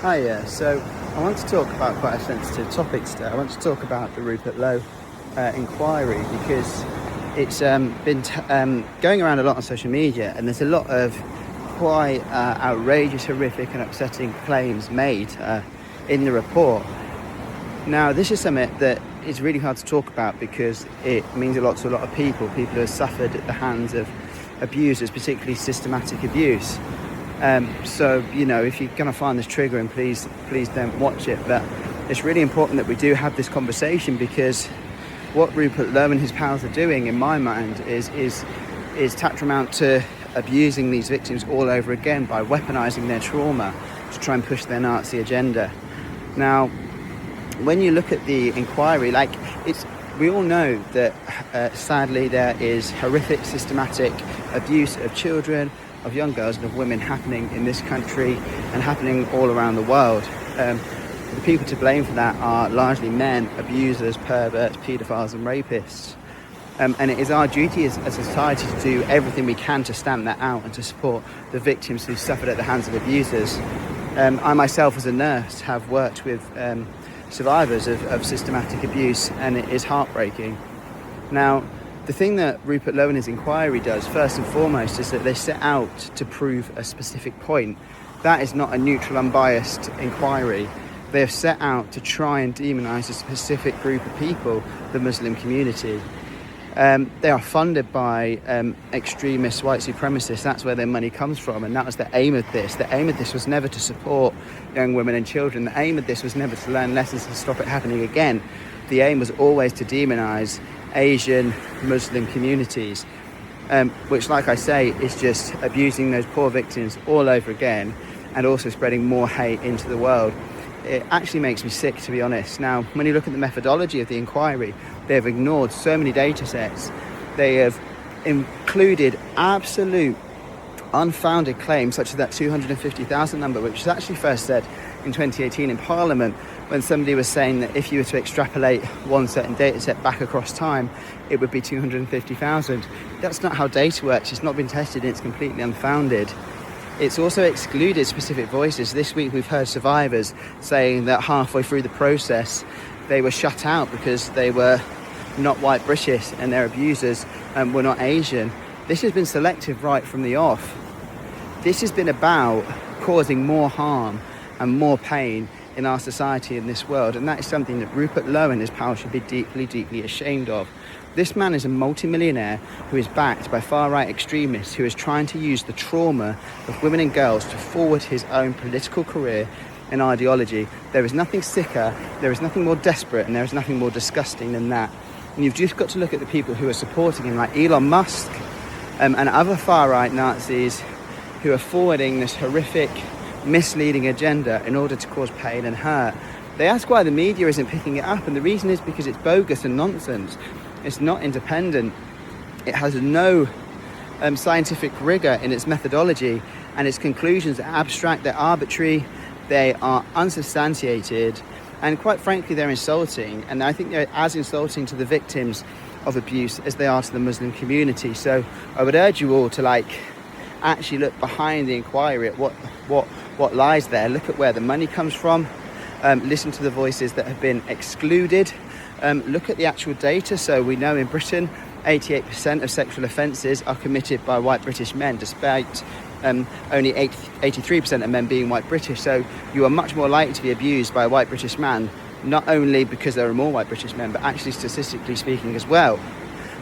Hi, so I want to talk about quite a sensitive topic today. I want to talk about the Rupert Lowe inquiry because it's been going around a lot on social media, and there's a lot of quite outrageous, horrific and upsetting claims made in the report. Now, this is something that is really hard to talk about because it means a lot to a lot of people who have suffered at the hands of abusers, particularly systematic abuse. So, if you're going to find this triggering, please don't watch it. But it's really important that we do have this conversation, because what Rupert Lowe and his pals are doing, in my mind, is tantamount to abusing these victims all over again by weaponising their trauma to try and push their Nazi agenda. Now, when you look at the inquiry, we all know that sadly there is horrific, systematic abuse of children, of young girls and of women happening in this country and happening all around the world. The people to blame for that are largely men, abusers, perverts, paedophiles and rapists. And it is our duty as a society to do everything we can to stamp that out and to support the victims who suffered at the hands of abusers. I myself, as a nurse, have worked with survivors of systematic abuse, and it is heartbreaking. Now, the thing that Rupert Lowe and his inquiry does, first and foremost, is that they set out to prove a specific point. That is not a neutral, unbiased inquiry. They have set out to try and demonise a specific group of people, the Muslim community. They are funded by extremist white supremacists. That's where their money comes from, and that was the aim of this. The aim of this was never to support young women and children. The aim of this was never to learn lessons and stop it happening again. The aim was always to demonise Asian Muslim communities, which, like I say, is just abusing those poor victims all over again, and also spreading more hate into the world. It actually makes me sick, to be honest. Now, when you look at the methodology of the inquiry, they have ignored so many data sets. They have included absolute unfounded claims, such as that 250,000 number, which was actually first said in 2018 in Parliament, when somebody was saying that if you were to extrapolate one certain data set back across time, it would be 250,000. That's not how data works. It's not been tested, and it's completely unfounded. It's also excluded specific voices. This week we've heard survivors saying that halfway through the process they were shut out because they were not white British and their abusers were not Asian. This has been selective right from the off. This has been about causing more harm and more pain in our society, in this world, and that is something that Rupert Lowe and his pals should be deeply, deeply ashamed of. This man is a multimillionaire who is backed by far-right extremists who is trying to use the trauma of women and girls to forward his own political career and ideology. There is nothing sicker, there is nothing more desperate, and there is nothing more disgusting than that. And you've just got to look at the people who are supporting him, like Elon Musk and other far-right Nazis who are forwarding this horrific, misleading agenda in order to cause pain and hurt. They ask why the media isn't picking it up, and the reason is because it's bogus and nonsense. It's not independent. It has no scientific rigour in its methodology, and its conclusions are abstract, they're arbitrary, they are unsubstantiated, and quite frankly they're insulting, and I think they're as insulting to the victims of abuse as they are to the Muslim community. So I would urge you all to actually look behind the inquiry at what lies there. Look at where the money comes from, listen to the voices that have been excluded, look at the actual data. So we know in Britain 88% of sexual offences are committed by white British men, despite only 83% of men being white British. So you are much more likely to be abused by a white British man, not only because there are more white British men, but actually statistically speaking as well,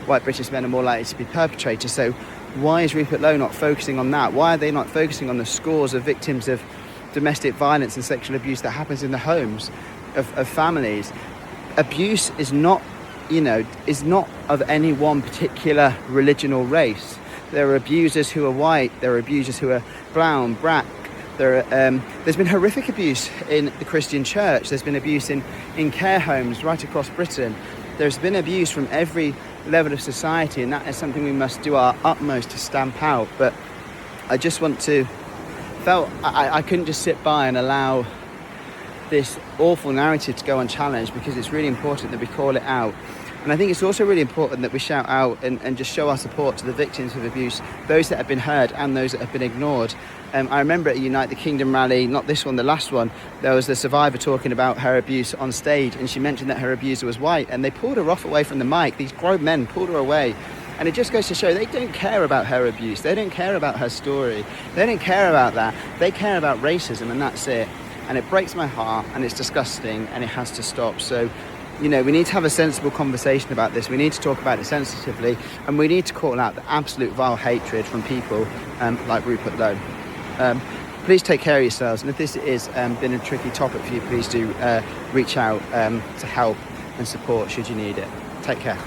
white British men are more likely to be perpetrators. So why is Rupert Lowe not focusing on that? Why are they not focusing on the scores of victims of domestic violence and sexual abuse that happens in the homes of families? Abuse is not of any one particular religion or race. There are abusers who are white, there are abusers who are brown, black. There's been horrific abuse in the Christian church. There's been abuse in care homes right across Britain. There's been abuse from every level of society, and that is something we must do our utmost to stamp out. But I just I couldn't just sit by and allow this awful narrative to go unchallenged, because it's really important that we call it out. And I think it's also really important that we shout out and just show our support to the victims of abuse, those that have been heard and those that have been ignored. I remember at a Unite the Kingdom rally, not this one, the last one, there was the survivor talking about her abuse on stage, and she mentioned that her abuser was white, and they pulled her off away from the mic. These grown men pulled her away. And it just goes to show they don't care about her abuse. They don't care about her story. They don't care about that. They care about racism, and that's it. And it breaks my heart, and it's disgusting, and it has to stop. So, you know, we need to have a sensible conversation about this. We need to talk about it sensitively, and we need to call out the absolute vile hatred from people like Rupert Lowe. Please take care of yourselves, and if this has been a tricky topic for you, please do reach out to help and support should you need it. Take care.